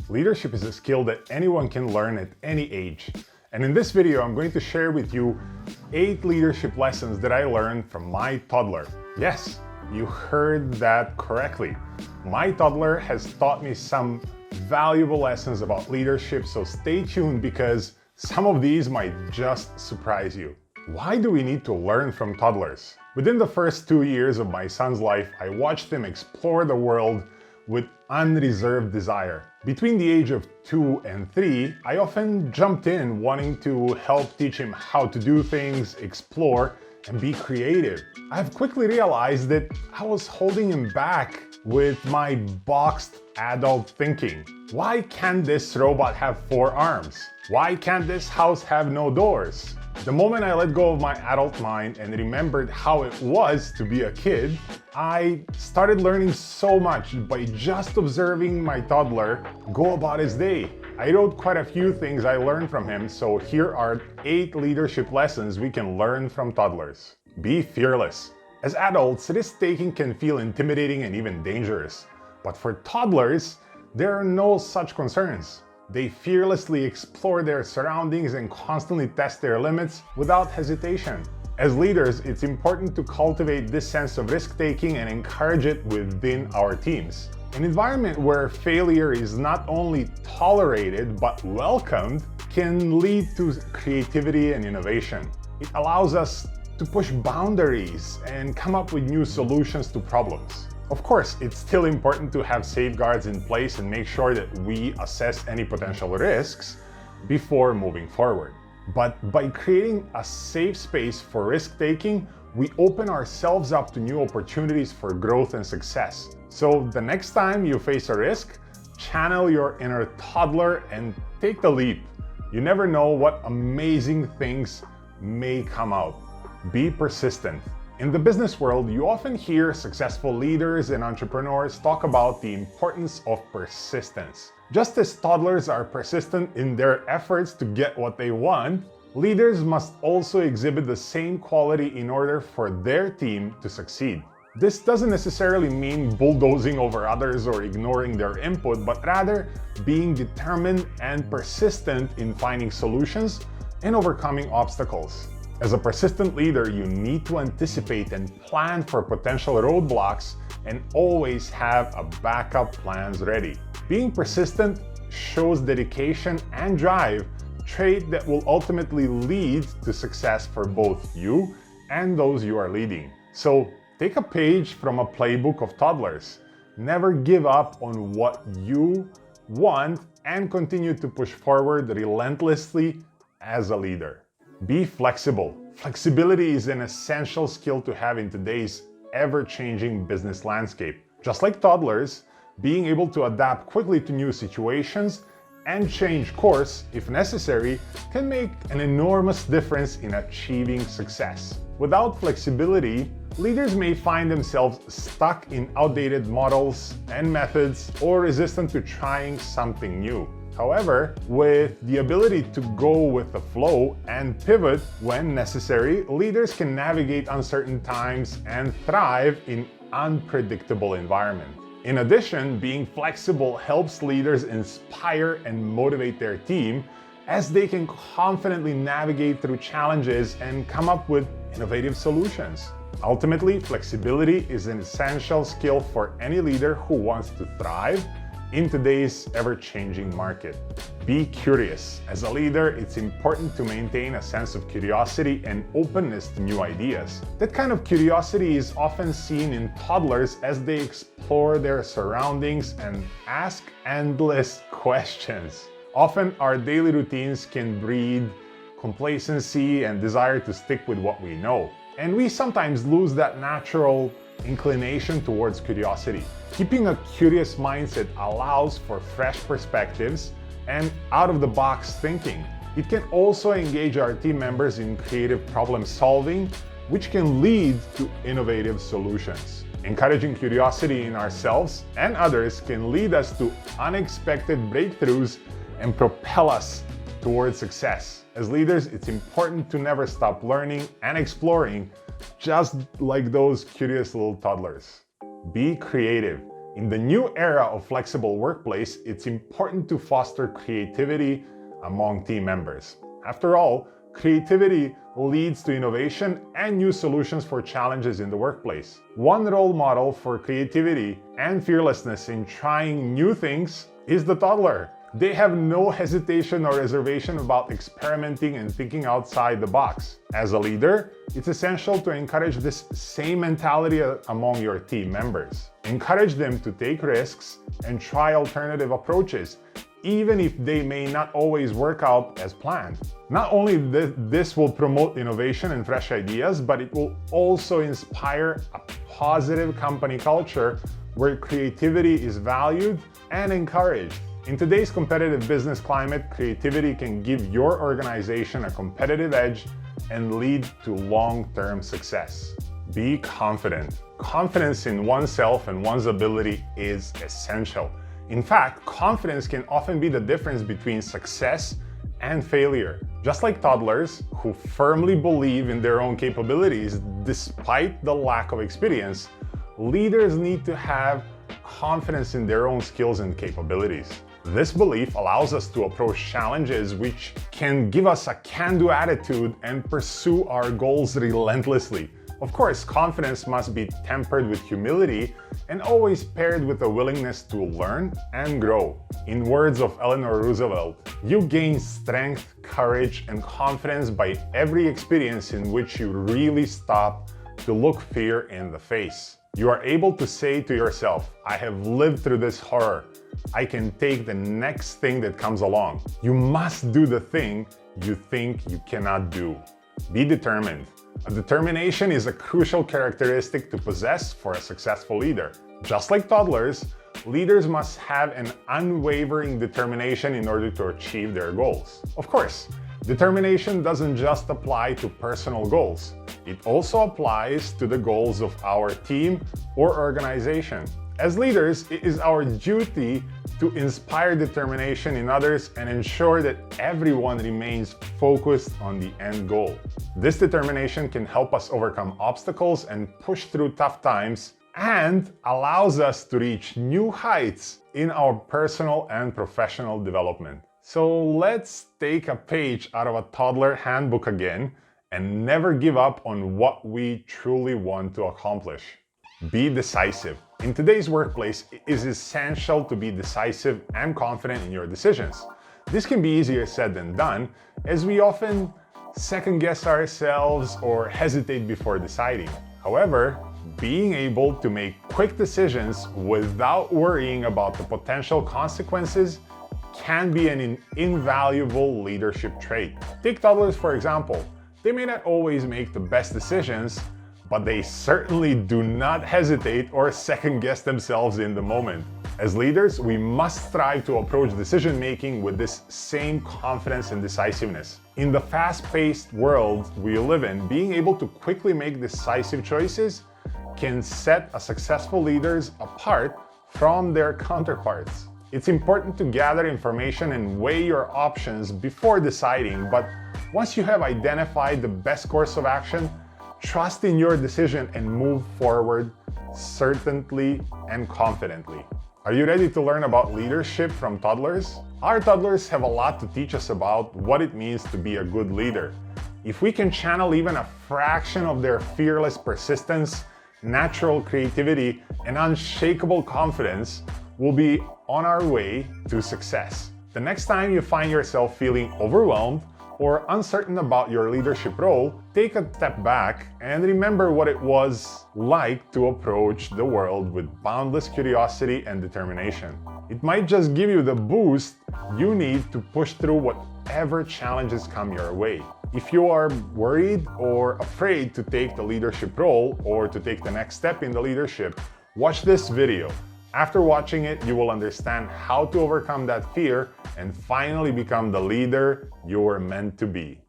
Leadership is a skill that anyone can learn at any age. And in this video, I'm going to share with you 8 leadership lessons that I learned from my toddler. Yes, you heard that correctly. My toddler has taught me some valuable lessons about leadership, so stay tuned because some of these might just surprise you. Why do we need to learn from toddlers? Within the first 2 years of my son's life, I watched him explore the world with unreserved desire. Between the age of 2 and 3, I often jumped in wanting to help teach him how to do things, explore, and be creative. I've quickly realized that I was holding him back with my boxed adult thinking. Why can't this robot have 4 arms? Why can't this house have no doors? The moment I let go of my adult mind and remembered how it was to be a kid, I started learning so much by just observing my toddler go about his day. I wrote quite a few things I learned from him, so here are 8 leadership lessons we can learn from toddlers. Be fearless. As adults, risk-taking can feel intimidating and even dangerous. But for toddlers, there are no such concerns. They fearlessly explore their surroundings and constantly test their limits without hesitation. As leaders, it's important to cultivate this sense of risk-taking and encourage it within our teams. An environment where failure is not only tolerated but welcomed can lead to creativity and innovation. It allows us to push boundaries and come up with new solutions to problems. Of course, it's still important to have safeguards in place and make sure that we assess any potential risks before moving forward. But by creating a safe space for risk-taking, we open ourselves up to new opportunities for growth and success. So the next time you face a risk, channel your inner toddler and take the leap. You never know what amazing things may come out. Be persistent. In the business world, you often hear successful leaders and entrepreneurs talk about the importance of persistence. Just as toddlers are persistent in their efforts to get what they want, leaders must also exhibit the same quality in order for their team to succeed. This doesn't necessarily mean bulldozing over others or ignoring their input, but rather being determined and persistent in finding solutions and overcoming obstacles. As a persistent leader, you need to anticipate and plan for potential roadblocks and always have a backup plans ready. Being persistent shows dedication and drive, trait that will ultimately lead to success for both you and those you are leading. So take a page from a playbook of toddlers. Never give up on what you want and continue to push forward relentlessly as a leader. Be flexible. Flexibility is an essential skill to have in today's ever-changing business landscape. Just like toddlers, being able to adapt quickly to new situations and change course if necessary can make an enormous difference in achieving success. Without flexibility, leaders may find themselves stuck in outdated models and methods or resistant to trying something new. However, with the ability to go with the flow and pivot when necessary, leaders can navigate uncertain times and thrive in unpredictable environments. In addition, being flexible helps leaders inspire and motivate their team as they can confidently navigate through challenges and come up with innovative solutions. Ultimately, flexibility is an essential skill for any leader who wants to thrive in today's ever-changing market. Be curious. As a leader, it's important to maintain a sense of curiosity and openness to new ideas. That kind of curiosity is often seen in toddlers as they explore their surroundings and ask endless questions. Often, our daily routines can breed complacency and desire to stick with what we know. And we sometimes lose that natural inclination towards curiosity. Keeping a curious mindset allows for fresh perspectives and out-of-the-box thinking. It can also engage our team members in creative problem solving, which can lead to innovative solutions. Encouraging curiosity in ourselves and others can lead us to unexpected breakthroughs and propel us towards success. As leaders, it's important to never stop learning and exploring, just like those curious little toddlers. Be creative. In the new era of flexible workplace, it's important to foster creativity among team members. After all, creativity leads to innovation and new solutions for challenges in the workplace. One role model for creativity and fearlessness in trying new things is the toddler. They have no hesitation or reservation about experimenting and thinking outside the box. As a leader, it's essential to encourage this same mentality among your team members. Encourage them to take risks and try alternative approaches, even if they may not always work out as planned. Not only this will promote innovation and fresh ideas, but it will also inspire a positive company culture where creativity is valued and encouraged. In today's competitive business climate, creativity can give your organization a competitive edge and lead to long-term success. Be confident. Confidence in oneself and one's ability is essential. In fact, confidence can often be the difference between success and failure. Just like toddlers who firmly believe in their own capabilities despite the lack of experience, leaders need to have confidence in their own skills and capabilities. This belief allows us to approach challenges which can give us a can-do attitude and pursue our goals relentlessly. Of course, confidence must be tempered with humility and always paired with a willingness to learn and grow. In words of Eleanor Roosevelt, you gain strength, courage, and confidence by every experience in which you really stop to look fear in the face. You are able to say to yourself, I have lived through this horror. I can take the next thing that comes along. You must do the thing you think you cannot do. Be determined. A determination is a crucial characteristic to possess for a successful leader. Just like toddlers, leaders must have an unwavering determination in order to achieve their goals. Of course, determination doesn't just apply to personal goals. It also applies to the goals of our team or organization. As leaders, it is our duty to inspire determination in others and ensure that everyone remains focused on the end goal. This determination can help us overcome obstacles and push through tough times, and allows us to reach new heights in our personal and professional development. So let's take a page out of a toddler handbook again and never give up on what we truly want to accomplish. Be decisive. In today's workplace, it is essential to be decisive and confident in your decisions. This can be easier said than done, as we often second-guess ourselves or hesitate before deciding. However, being able to make quick decisions without worrying about the potential consequences can be an invaluable leadership trait. Take toddlers, for example. They may not always make the best decisions, but they certainly do not hesitate or second-guess themselves in the moment. As leaders, we must strive to approach decision-making with this same confidence and decisiveness. In the fast-paced world we live in, being able to quickly make decisive choices can set a successful leaders apart from their counterparts. It's important to gather information and weigh your options before deciding, but once you have identified the best course of action, trust in your decision and move forward certainly and confidently. Are you ready to learn about leadership from toddlers? Our toddlers have a lot to teach us about what it means to be a good leader. If we can channel even a fraction of their fearless persistence, natural creativity, and unshakable confidence, we'll be on our way to success. The next time you find yourself feeling overwhelmed or uncertain about your leadership role, take a step back and remember what it was like to approach the world with boundless curiosity and determination. It might just give you the boost you need to push through whatever challenges come your way. If you are worried or afraid to take the leadership role or to take the next step in the leadership, watch this video. After watching it, you will understand how to overcome that fear and finally become the leader you were meant to be.